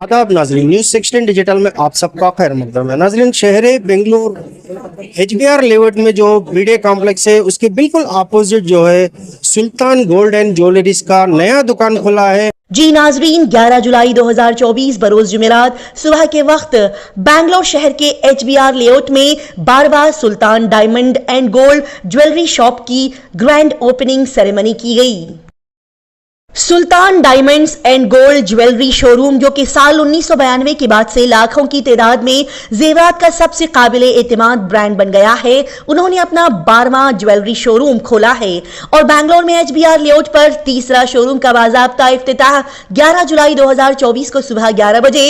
आदाब नाजरीन, news 16 digital में आप सबका खैर मकदम है। नाजरीन, शहर बेंगलुरु HBR लेआउट में जो बीडे कॉम्प्लेक्स है उसके बिल्कुल अपोजिट जो है सुल्तान गोल्ड एंड ज्वेलरीज का नया दुकान खुला है। जी नाजरीन, 11 जुलाई 2024 बरोज जुमेरात सुबह के वक्त बैंगलोर शहर के HBR लेआउट में बारबार Sultan diamond and gold jewellery shop की ग्रैंड ओपनिंग सेरेमनी की गई। Sultan diamonds and gold jewellery showroom, जो कि साल 1992 के बाद से लाखों की तादाद में जेवरात का सबसे काबिले एतमाद ब्रांड बन गया है, उन्होंने अपना 12वां ज्वेलरी शोरूम खोला है और बैंगलोर में HBR लेआउट पर तीसरा शोरूम का बाज़ाब्ता इफ्तिताह 11 जुलाई 2024 को सुबह 11 बजे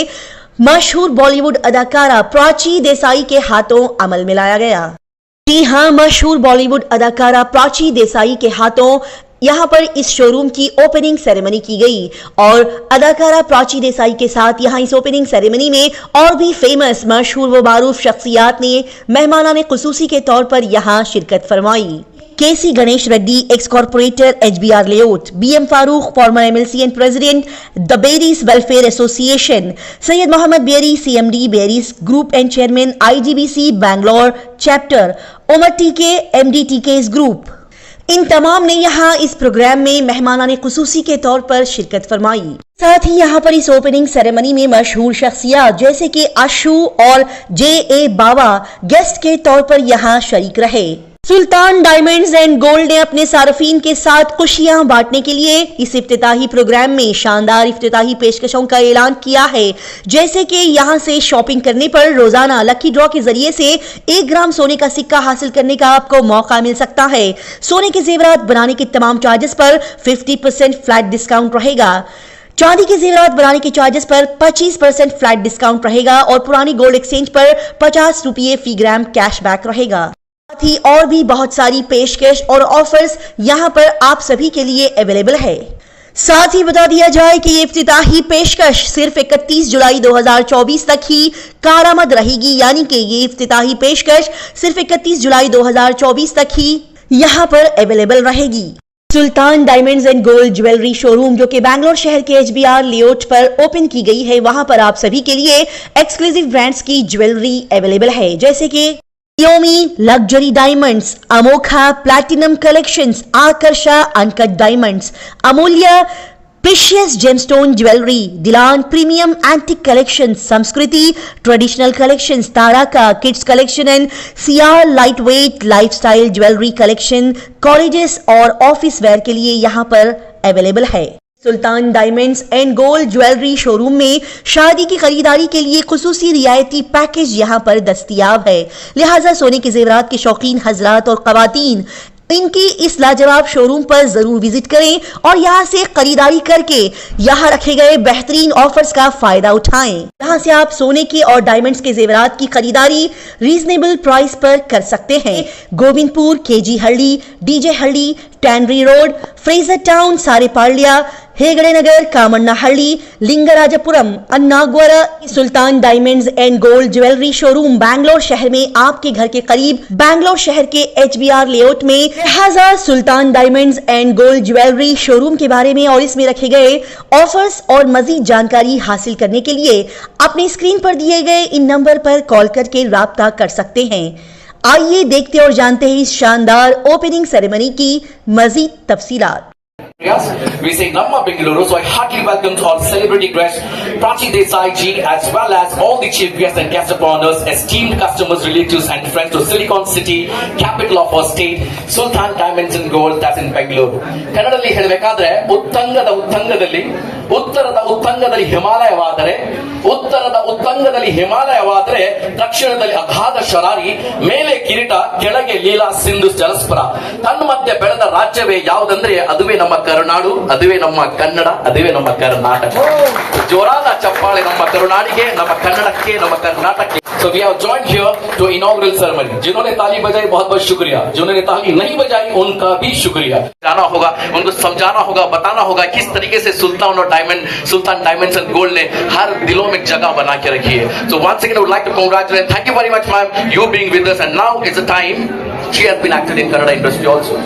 मशहूर बॉलीवुड अदाकारा प्राची देसाई के हाथों अमल में लाया गया। जी हाँ, मशहूर बॉलीवुड अदाकारा प्राची देसाई के हाथों यहां पर इस शोरूम की ओपनिंग सेरेमनी की गई और अदाकारा प्राची देसाई के साथ यहां इस ओपनिंग सेरेमनी में और भी फेमस मशहूर व मारूफ शख्सियात ने मेहमानाने खुसूसी के तौर पर यहां शिरकत फरमाई। KC Ganesh Reddy, ex corporator HBR layout, BM Farooq, former MLC and president the Bearys welfare association, Syed Mohammed Beary, CMD Bearys group and chairman IGBC Bangalore chapter, Umar TK, MD TK's group, इन तमाम ने यहाँ इस प्रोग्राम में मेहमानाने खुसूसी के तौर पर शिरकत फरमाई। साथ ही यहाँ पर इस ओपनिंग सेरेमनी में मशहूर शख्सियत जैसे कि आशू और JA बाबा गेस्ट के तौर पर यहाँ शरीक रहे। सुल्तान डायमंड्स एंड गोल्ड ने अपने सार्फिन के साथ खुशियां बांटने के लिए इस इफ्तिताही प्रोग्राम में शानदार इफ्तिताही पेशकशों का ऐलान किया है, जैसे कि यहां से शॉपिंग करने पर रोजाना लकी ड्रॉ के जरिए से 1 ग्राम सोने का सिक्का हासिल करने का आपको मौका मिल सकता है। सोने के जेवरात बनाने के तमाम चार्जेस पर 50% फ्लैट डिस्काउंट रहेगा। चांदी के जेवरात बनाने के चार्जेस पर 25% फ्लैट डिस्काउंट रहेगा और पुरानी गोल्ड एक्सचेंज पर 50 रुपये फी ग्राम कैशबैक रहेगा। साथ ही और भी बहुत सारी पेशकश और ऑफर्स यहां पर आप सभी के लिए अवेलेबल है। साथ ही बता दिया जाए कि ये इफ्तिताही पेशकश सिर्फ 31 जुलाई 2024 तक ही कारआमद रहेगी, यानी कि ये इफ्तिताही पेशकश सिर्फ 31 जुलाई 2024 तक ही यहां पर अवेलेबल रहेगी। Sultan diamonds and gold jewellery showroom, जो कि बैंगलोर शहर के HBR लेआउट पर ओपन की गई है, वहां पर आप सभी के लिए एक्सक्लूसिव ब्रांड्स की ज्वेलरी अवेलेबल है, जैसे कि योमी luxury diamonds, Amokha platinum collections, Aakarsha uncut diamonds, Amulya precious gemstone jewellery, दिलान premium antique collection, Sanskriti traditional collections, Taraka kids collection and सियार light weight lifestyle jewellery collection colleges और ऑफिस वेयर के लिए यहां पर अवेलेबल है। Sultan diamonds and gold jewellery showroom में शादी की खरीदारी के लिए खुसूसी रियायती पैकेज यहां पर दस्तयाब है, लिहाजा सोने के जेवरात के शौकीन हजरात और खवातीन इनकी इस लाजवाब शोरूम पर जरूर विजिट करें और यहां से खरीदारी करके यहां रखे गए बेहतरीन ऑफर्स का फायदा उठाएं। यहां से आप सोने के और डायमंड्स के जेवरात की खरीदारी रीजनेबल प्राइस पर कर सकते हैं। Govindpur, KG Halli, DJ Halli, tannery road, Frazer town, Sarepalya, Hegde Nagar, Kamanna Halli, Lingarajapuram, अन्नागवर, Sultan diamonds and gold jewellery showroom Bangalore शहर में आपके घर के करीब बैंगलोर शहर के HBR लेआउट में। लिहाजा Sultan diamonds and gold jewellery showroom के बारे में और इसमें रखे गए ऑफर्स और मजीद जानकारी हासिल करने के लिए अपनी स्क्रीन पर दिए गए इन नंबर पर कॉल करके राब्ता कर सकते हैं। आइए देखते और जानते हैं इस शानदार ओपनिंग सेरेमनी की मजीद तफसीलात। Yes, we say Namma Bengaluru, so I heartily welcome all celebrity guests, Prachi Desai ji, as well as all the chief guests and guest of honors, esteemed customers, relatives and friends to Silicon City, capital of our state, Sultan Diamonds and Gold, that's in Bengaluru. ಕನ್ನಡದಲ್ಲಿ ಹೇಳಬೇಕಾದ್ರೆ ಉತ್ತಂಗದ ಉತ್ತಂಗದಲ್ಲಿ ಉತ್ತರದ ಉತ್ತಂಗದಲ್ಲಿ ಹಿಮಾಲಯವಾದರೆ ಉತ್ತರದ ಉತ್ತಂಗದಲ್ಲಿ ಹಿಮಾಲಯವಾದರೆ ದಕ್ಷಿಣದಲ್ಲಿ ಅಗಾಧ ಶರಾರಿ, ಮೇಲೆ ಕಿರೀಟ, ಕೆಳಗೆ ಲೀಲಾ ಸಿಂಧು ಜಲಸ್ಪರ, ತನ್ಮಧ್ಯೆ ಬೆಳೆದ ರಾಜ್ಯವೇ ಯಾವುದಂದ್ರೆ ಅದುವೇ ನಮ್ಮ ಕರುನಾಡು, ಅದುವೇ ನಮ್ಮ ಕನ್ನಡ, ಅದುವೇ ನಮ್ಮ ಕರ್ನಾಟಕ. ಜೋರಾದ ಚಪ್ಪಾಳೆ ನಮ್ಮ ಕರುನಾಡಿಗೆ, ನಮ್ಮ ಕನ್ನಡಕ್ಕೆ, ನಮ್ಮ ಕರ್ನಾಟಕಕ್ಕೆ. So we have joined here to inaugural ceremony. जिन्होंने ताली बजाई बहुत बहुत शुक्रिया, जिन्होंने ताली नहीं बजाई उनका भी शुक्रिया. जाना होगा, उनको समझाना होगा, बताना होगा किस तरीके से सुल्तान और सुल्तान डायमंड्स एंड गोल्ड ने हर दिलों में जगह बना के रखी है. So once again I would like to congratulate, thank you very much ma'am, you being with us, and now is the time she has been acted in Kannada industry also.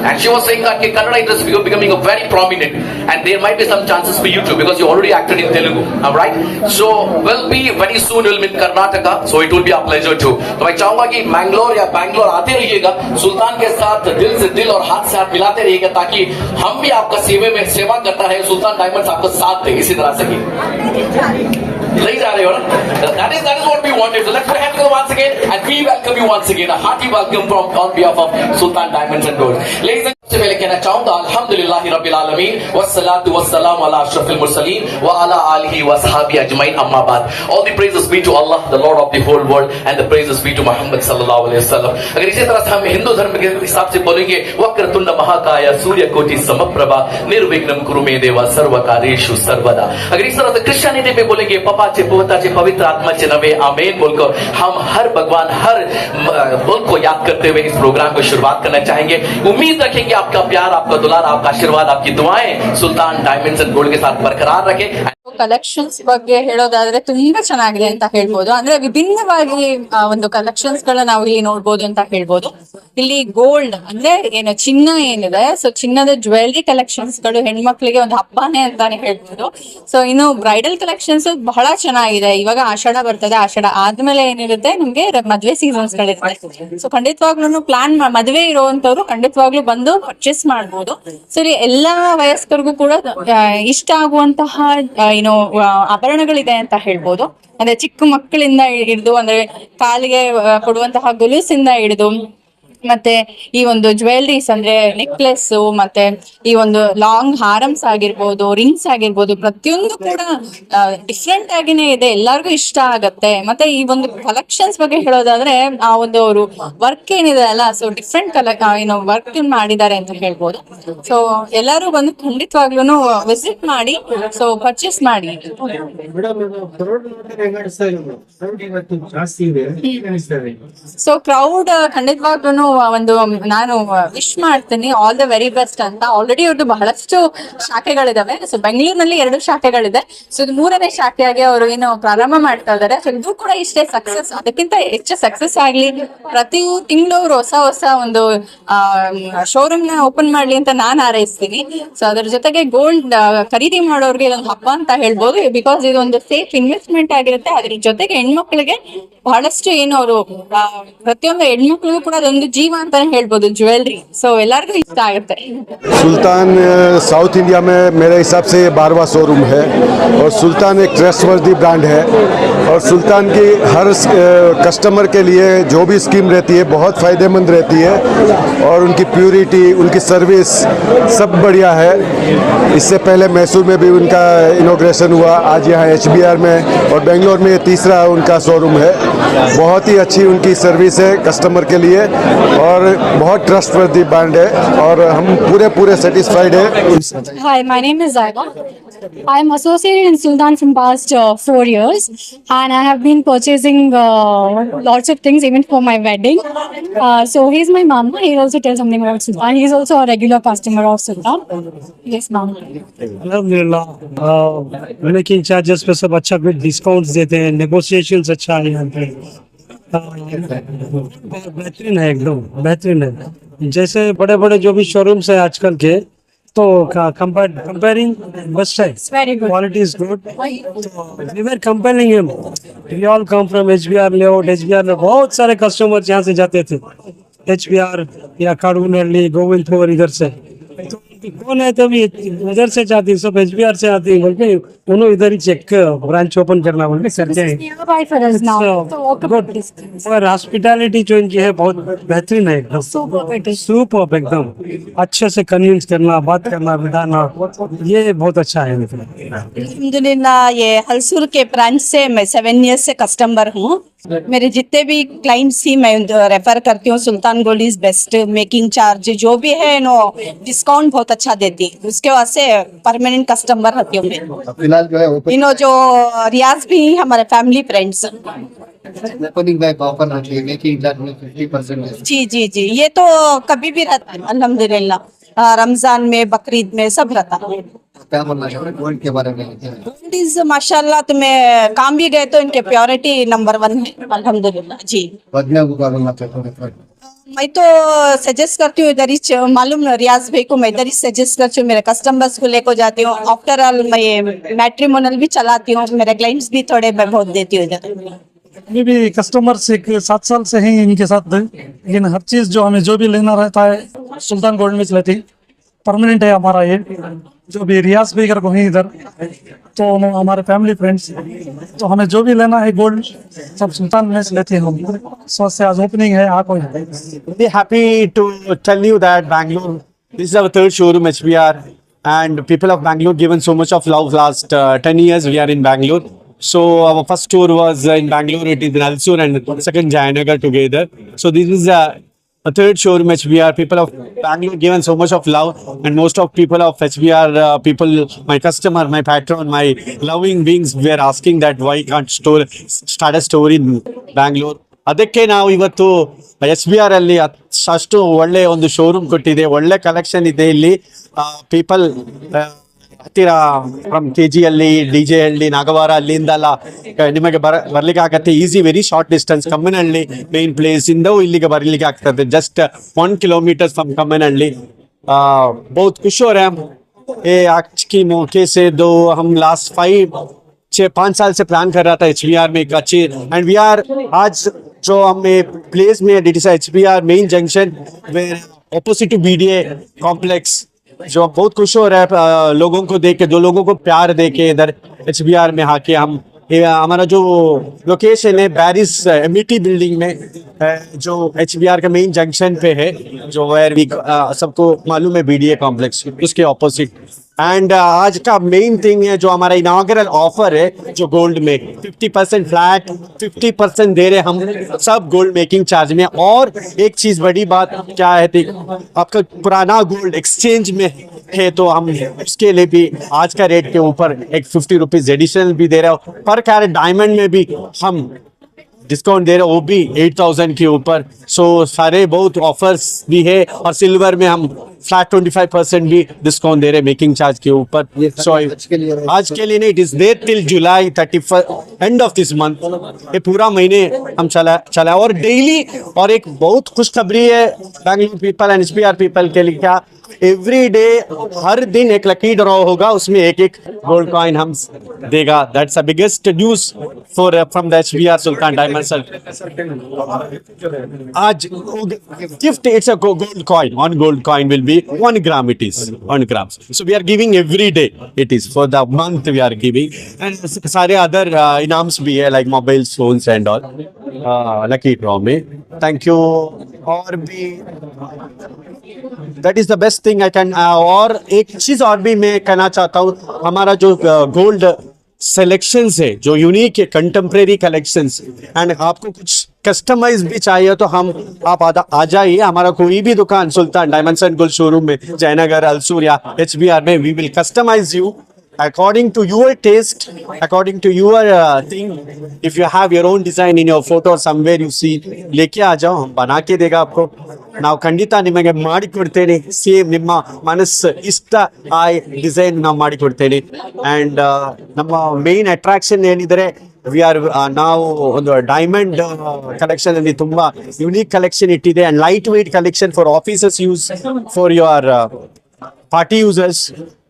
And she was saying that Kannada industry is becoming a very prominent, and there might be some chances for you too because you already acted in Telugu, right? So we'll be very soon we'll be in Karnataka, so it will be a pleasure too. तो मैं चाहूंगा कि मैंगलोर या बैंगलोर आते रहिएगा, सुल्तान के साथ दिल से दिल और हाथ से हाथ मिलाते रहिएगा ताकि हम भी आपका सेवा करता रहे, सुल्तान डायमंड्स आपको साथ दे इसी तरह से ही ले जा रहे हो ना. That is what we wanted. So let's put hands together once again and we welcome you once again. A hearty welcome from on behalf of Sultan Diamonds and Gold. Ladies and gentlemen, पहले कहना चाहूंगा अल्हम्दुलिल्लाहि रब्बिल आलमीन वस्सलातु वस्सलामु अला अशरफिल मुरसलीन व अला आलिहि व अस्हाबी अजमईन अम्मा बाद. All the praises be to Allah, the Lord of the whole world, and the praises be to Muhammad sallallahu alaihi wasallam. अगर इसी तरह से हम हिंदू धर्म के हिसाब से बोलेंगे वक्रतुंड महाकाय सूर्यकोटि समप्रभा निर्विघ्नं कुरु मे देवा सर्वकार्येषु सर्वदा. अगर इस तरह से क्रिश्चियनिटी पे बोलेंगे पपाचे पोताचे पवित्र आत्मा चे नवे आमीन बोलकर हम हर भगवान हर मुल्क को याद करते हुए इस प्रोग्राम को शुरुआत करना चाहेंगे. उम्मीद रखेंगे आपका प्यार, आपका दुलार, आपका आशीर्वाद, आपकी दुआएं सुल्तान डायमंड्स एंड गोल्ड के साथ बरकरार रखे. ಕಲೆಕ್ಷನ್ಸ್ ಬಗ್ಗೆ ಹೇಳೋದಾದ್ರೆ ತುಂಬಾ ಚೆನ್ನಾಗಿದೆ ಅಂತ ಹೇಳ್ಬೋದು. ಅಂದ್ರೆ ವಿಭಿನ್ನವಾಗಿ ಒಂದು ಕಲೆಕ್ಷನ್ಸ್ ಗಳ ನಾವು ಇಲ್ಲಿ ನೋಡ್ಬೋದು ಅಂತ ಹೇಳ್ಬೋದು. ಇಲ್ಲಿ ಗೋಲ್ಡ್ ಅಂದ್ರೆ ಏನು ಚಿನ್ನ ಏನಿದೆ, ಸೊ ಚಿನ್ನದ ಜ್ಯುವೆಲ್ರಿ ಕಲೆಕ್ಷನ್ಸ್ ಗಳು ಹೆಣ್ಮಕ್ಳಿಗೆ ಒಂದು ಹಬ್ಬನೇ ಅಂತಾನೆ ಹೇಳ್ಬೋದು. ಸೊ ಇನ್ನು ಬ್ರೈಡಲ್ ಕಲೆಕ್ಷನ್ಸ್ ಬಹಳ ಚೆನ್ನಾಗಿದೆ. ಇವಾಗ ಆಷಾಢ ಬರ್ತದೆ, ಆಷಾಢ ಆದ್ಮೇಲೆ ಏನಿರುತ್ತೆ ನಮ್ಗೆ ಮದ್ವೆ ಸೀಸನ್ಸ್ ಗಳಿರುತ್ತೆ. ಸೊ ಖಂಡಿತವಾಗ್ಲೂ ಮದ್ವೆ ಇರುವಂತವ್ರು ಖಂಡಿತವಾಗ್ಲೂ ಬಂದು ಪರ್ಚೇಸ್ ಮಾಡ್ಬೋದು. ಸೊ ಇಲ್ಲಿ ಎಲ್ಲಾ ವಯಸ್ಕರಿಗೂ ಕೂಡ ಇಷ್ಟ ಆಗುವಂತಹ ಏನು ಆಭರಣಗಳಿದೆ ಅಂತ ಹೇಳ್ಬೋದು. ಅಂದ್ರೆ ಚಿಕ್ಕ ಮಕ್ಕಳಿಂದ ಹಿಡಿದು ಅಂದ್ರೆ ಕಾಲಿಗೆ ಕೊಡುವಂತಹ ಗೊಲುಸಿಂದ ಹಿಡಿದು ಮತ್ತೆ ಈ ಒಂದು ಜ್ಯುವೆಲ್ರೀಸ್ ಅಂದ್ರೆ ನೆಕ್ಲೆಸ್ ಮತ್ತೆ ಈ ಒಂದು ಲಾಂಗ್ ಹಾರಮ್ಸ್ ಆಗಿರ್ಬೋದು, ರಿಂಗ್ಸ್ ಆಗಿರ್ಬೋದು, ಪ್ರತಿಯೊಂದು ಕೂಡ ಡಿಫ್ರೆಂಟ್ ಆಗಿನೇ ಇದೆ, ಎಲ್ಲರಿಗೂ ಇಷ್ಟ ಆಗತ್ತೆ. ಮತ್ತೆ ಈ ಒಂದು ಕಲೆಕ್ಷನ್ಸ್ ಬಗ್ಗೆ ಹೇಳೋದಾದ್ರೆ ಆ ಒಂದು ಅವರು ವರ್ಕ್ ಏನಿದೆ ಅಲ್ಲ, ಸೊ ಡಿಫ್ರೆಂಟ್ ಏನು ವರ್ಕ್ ಮಾಡಿದ್ದಾರೆ ಅಂತ ಹೇಳ್ಬೋದು. ಸೊ ಎಲ್ಲರೂ ಬಂದು ಖಂಡಿತವಾಗ್ಲೂ ವಿಸಿಟ್ ಮಾಡಿ, ಸೊ ಪರ್ಚೇಸ್ ಮಾಡಿ. ಸೊ ಕ್ರೌಡ್ ಖಂಡಿತವಾಗ್ಲೂ ಒಂದು ನಾನು ವಿಶ್ ಮಾಡ್ತೀನಿ ಆಲ್ ದ ವೆರಿ ಬೆಸ್ಟ್ ಅಂತ. ಆಲ್ರೆಡಿ ಅವ್ರದ್ದು ಬಹಳಷ್ಟು ಶಾಖೆಗಳಿದಾವೆ. ಸೊ ಬೆಂಗಳೂರಿನಲ್ಲಿ 2 ಶಾಖೆಗಳಿದೆ. ಸೊ ಇದು 3ನೇ ಶಾಖೆಯಾಗಿ ಅವರು ಏನು ಪ್ರಾರಂಭ ಮಾಡ್ತಾ ಇದ್ದಾರೆ. ಸೊ ಇದು ಕೂಡ ಇಷ್ಟೇ ಸಕ್ಸಸ್, ಅದಕ್ಕಿಂತ ಹೆಚ್ಚು ಸಕ್ಸಸ್ ಆಗ್ಲಿ. ಪ್ರತಿ ತಿಂಗಳು ಅವರು ಹೊಸ ಒಂದು ಶೋರೂಮ್ ನ ಓಪನ್ ಮಾಡ್ಲಿ ಅಂತ ನಾನು ಹಾರೈಸ್ತೀನಿ. ಸೊ ಅದ್ರ ಜೊತೆಗೆ ಗೋಲ್ಡ್ ಖರೀದಿ ಮಾಡೋರ್ಗೆ ಇದೊಂದು ಹಬ್ಬ ಅಂತ ಹೇಳ್ಬೋದು. ಬಿಕಾಸ್ ಇದು ಒಂದು ಸೇಫ್ ಇನ್ವೆಸ್ಟ್ಮೆಂಟ್ ಆಗಿರುತ್ತೆ. ಅದ್ರ ಜೊತೆಗೆ ಹೆಣ್ಮಕ್ಳಿಗೆ ಬಹಳಷ್ಟು ಏನು ಅವರು ಪ್ರತಿಯೊಂದು ಹೆಣ್ಮಕ್ಳಿಗೂ ಕೂಡ ಅದೊಂದು ಜೀವ ಅಂತಾನೆ ಹೇಳ್ಬೋದು ಜ್ಯುವೆಲ್ರಿ. ಸೊ ಎಲ್ಲರಿಗೂ ಇಷ್ಟ ಆಗುತ್ತೆ. सुल्तान साउथ इंडिया में मेरे हिसाब से ये 12वां शोरूम है और सुल्तान एक ट्रस्टवर्दी ब्रांड है और सुल्तान की हर कस्टमर के लिए जो भी स्कीम रहती है बहुत फ़ायदेमंद रहती है और उनकी प्योरिटी, उनकी सर्विस सब बढ़िया है. इससे पहले मैसूर में भी उनका इनॉग्रेशन हुआ, आज यहाँ HBR में और बेंगलोर में ये 3रा उनका शोरूम है. बहुत ही अच्छी उनकी सर्विस है कस्टमर के लिए और बहुत ट्रस्टवर्दी ब्रांड है और हम पूरे satisfied है. Hi, my name is Zaiba. I am associated in Sultan from past 4 years and I have been purchasing lots of things even for my wedding. So he's my mama. He'll also tell something about Sultan. He's also a regular customer of Sultan. Yes, ma'am. अल्हम्दुलिल्लाह making charges पे सब अच्छा कुछ discounts देते हैं, negotiations अच्छा है यहाँ पे. बेहतरीन है, एकदम बेहतरीन है. जैसे बड़े बड़े जो भी शोरूम्स है आजकल के, तो कंपेयरिंग बेस्ट है. Very good. Quality is good. We were comparing him. We all come from HBR layout. HBR में बहुत सारे कस्टमर्स यहाँ से जाते थे, HBR या काड़ूनहल्ली, गोविंदपुर इधर से. तो कौन है तभी उधर से जाती, सब HBR से आती है, बोलते उन्होंने इधर ही चेक ब्रांच ओपन करना बोलते करते हैं. Nearby for us now. So walkable distance. और हॉस्पिटैलिटी जो इनकी है बहुत बेहतरीन है, एकदम सुपर एकदम अच्छे से कन्विंस करना, बात करना, बिठाना, ये बहुत अच्छा है. अल्हम्दुलिल्लाह ये हलसूर के ब्रांच से मैं 7 ईयर्स से कस्टमर हूँ. मेरे जितने भी क्लाइंट्स ही मैं रेफर करती हूँ. Sultan gold is best. Making charge जो भी है नो डिस्काउंट बहुत अच्छा देती है, उसके वास्ते परमानेंट कस्टमर रहती हूँ मैं. फिलहाल जो है इनो जो रियाज भी हमारे family friends. Opening back offer रहती है, मेकिंग चार्ज में 50%. जी ये तो कभी भी रहता है अल्हम्दुलिल्लाह. रमजान में, बकरीद में सब रहता है. क्या बोलना चाहिए गोल्ड के बारे में? गोल्ड इज माशाल्लाह. तुम्हें काम भी गए तो इनके प्योरिटी नंबर 1 है अल्हम्दुलिल्लाह. जी बदले को क्या बोलना चाहिए? मैं तो सजेस्ट करती हूँ इधर ही मालूम रियाज भाई को मैं इधर ही सजेस्ट करती हूँ मेरे कस्टमर्स को लेकर जाती हूँ आफ्टर ऑल मैं मैट्रिमोनल भी चलाती हूँ मेरे क्लाइंट्स भी थोड़े मैं बहुत देती हूँ इधर अभी भी कस्टमर्स एक 7 साल से हैं इनके साथ, लेकिन हर चीज़ जो हमें जो भी लेना रहता है सुल्तान गोल्ड में से लेते हैं। परमानेंट है हमारा ये, जो भी रियाज बेकर को है इधर, तो हमारे फैमिली फ्रेंड्स, तो हमें जो भी लेना है गोल्ड सब सुल्तान में से लेते हैं हम। सो से आज ओपनिंग है, आ कोई Very happy to tell you that Bangalore, this is our third showroom HBR, and people of Bangalore given so much of love last 10 years we are in Bangalore. So our first store was in Bangalore, it is in Alsur, and second Jayanagar together. So this is a third showroom HBR. People of Bangalore given so much of love, and most of people of HBR, people, my customer, my patron, my loving beings were asking that why can't start a store in Bangalore. ಅದಕ್ಕೆ ನಾವು ಇವತ್ತು SBR ಅಲ್ಲಿ ಅಷ್ಟು ಒಳ್ಳೆ ಒಂದು showroom ಕೊಟ್ಟಿದೆ, ಒಳ್ಳೆ collection ಇದೆ ಇಲ್ಲಿ. ಪೀಪಲ್ ಹತ್ತಿರ ಫ್ರಮ್ KG ಅಲ್ಲಿ, DJ ಹಳ್ಳಿ, ನಾಗವಾರ ಅಲ್ಲಿಂದಲ್ಲ ನಿಮಗೆ ಬರ್ಲಿಕ್ಕೆ ಆಗತ್ತೆ. Easy, very short distance. Kammanahalli main place ಇಂದ ಇಲ್ಲಿಗೆ ಬರ್ಲಿಕ್ಕೆ ಆಗ್ತದೆ, ಜಸ್ಟ್ 1 किलोमीटर फ्रॉम कम्मनहल्ली. बहुत खुश हो रहे हैं हम ये आज की मौके से. दो हम लास्ट 5 साल से प्लान कर रहा था HBR में एक अच्छी, एंड वी आर आज जो हमें प्लेस में it is HBR main junction opposite to BDA complex. जो बहुत खुश हो रहा है लोगों को देख के, जो लोगों को प्यार दे के इधर HBR में आके हम. हमारा जो लोकेशन है बैरिस MET बिल्डिंग में, जो HBR का मेन जंक्शन पे है, जो वेयर वी सबको मालूम है BDA कॉम्प्लेक्स, उसके ऑपोजिट. एंड आज का मेन थिंग है जो हमारा इनागरल ऑफर है, जो गोल्ड में 50% फ्लैट, 50% दे रहे हम सब गोल्ड मेकिंग चार्ज में. और एक चीज बड़ी बात क्या है थी, आपका पुराना गोल्ड एक्सचेंज में है तो हम उसके लिए भी आज का रेट के ऊपर एक 50 रुपीज एडिशनल भी दे रहे हो. पर कैरेट डायमंड में भी हम डिस्काउंट दे रहे हो, वो भी 8000 के ऊपर. सो सारे बहुत ऑफर्स भी है, और सिल्वर में हम फ्लैट 25% भी डिस्काउंट दे रहे हैं मेकिंग चार्ज के ऊपर. सो आज के लिए नहीं, it is there till July 31 end of this month. ये पूरा महीने हम चला और डेली. और एक बहुत खुशखबरी है Bangalore people and HBR people के लिए, क्या एवरी डे हर दिन एक लकी ड्रॉ होगा, उसमें एक गोल्ड कॉइन हम देगा. That's the biggest news for from the HBR Sultan diamond sir. आज gift it's a gold coin. One gold coin will be 1 gram. It is 1 gram. So we are giving every day. It is for the month we are giving, and सारे other इनाम्स भी है like mobiles, phones and all. Lucky draw में. Thank you. और भी that is the best thing I can. और एक चीज और भी मैं कहना चाहता हूँ, हमारा जो गोल्ड सिलेक्शंस है, जो यूनिक है, कंटेम्प्रेरी कलेक्शंस, एंड आपको कुछ कस्टमाइज भी चाहिए तो हम आप आ जाइए. हमारा कोई भी दुकान Sultan diamonds and gold showroom में जयनगर, अलसूर या HBR में, we will customise you according to your taste, according to your thing. If you have your own design in your photo or somewhere you see, लेके आ जाओ, हम बना के देगा आपको. ನಾವು ಖಂಡಿತ ನಿಮಗೆ ಮಾಡಿ ಕೊಡ್ತೇನೆ, ಸೇಮ್ ನಿಮ್ಮ ಮನಸ್ಸು ಇಷ್ಟ ಆ ಡಿಸೈನ್ ನಾವು ಮಾಡಿ ಕೊಡ್ತೇನೆ. ಆ್ಯಂಡ್ ನಮ್ಮ ಮೇನ್ ಅಟ್ರಾಕ್ಷನ್ ಏನಿದ್ರೆ, ನಾವು ಒಂದು ಡೈಮಂಡ್ ಕಲೆಕ್ಷನ್ ಅಲ್ಲಿ ತುಂಬಾ ಯುನೀಕ್ ಕಲೆಕ್ಷನ್ ಇಟ್ಟಿದೆ, and light weight collection for offices use, for your party users.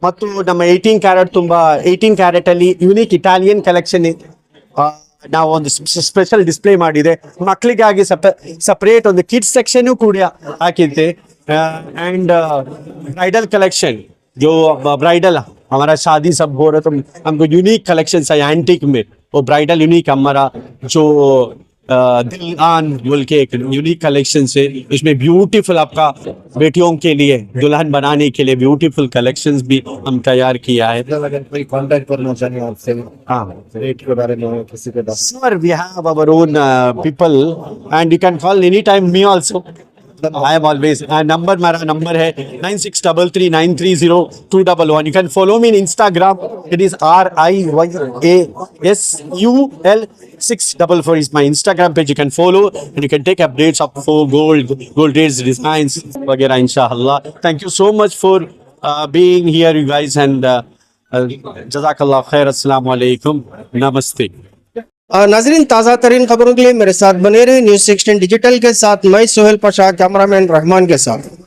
ಮತ್ತು ನಮ್ಮ 18 ಕ್ಯಾರೆಟ್ ತುಂಬಾ 18 ಕ್ಯಾರೆಟ್ ಅಲ್ಲಿ ಯುನೀಕ್ ಇಟಾಲಿಯನ್ ಕಲೆಕ್ಷನ್ ನಾವು ಒಂದು ಸ್ಪೆಷಲ್ ಡಿಸ್ಪ್ಲೇ ಮಾಡಿದೆ. ಮಕ್ಕಳಿಗಾಗಿ ಸಪರೇಟ್ ಒಂದು ಕಿಡ್ಸ್ ಸೆಕ್ಷನ್ ಕೂಡ ಹಾಕಿದ್ದೆ. एंड ब्राइडल कलेक्शन, जो ब्राइडल हमारा शादी सब हो रहा, तो हमको यूनिक कलेक्शन है एंटीक में. वो ब्राइडल यूनिक हमारा जो दिलान बोल के एक यूनिक कलेक्शन से, इसमें ब्यूटीफुल आपका बेटियों के लिए दुल्हन बनाने के लिए ब्यूटीफुल कलेक्शंस भी हम तैयार किया है. अगर कोई कांटेक्ट करना चाहे आपसे, हाँ रेट के बारे में किसी के पास, sir, we have our own people and you can call anytime me also. I am always. मेरा नंबर है 9633930211. You can follow me in Instagram. It is RIYASUL644 is my Instagram page. You can follow and you can take updates of gold rates, designs, वगैरह inshallah. Thank you so much for being here, you guys, and Jazakallah khair. Assalamu alaikum. Namaste. नाजरीन, ताज़ा तरीन खबरों के लिए मेरे साथ बने रहे न्यूज़ 16 डिजिटल के साथ मैं सोहेल पाशा, कैमरामैन रहमान के साथ।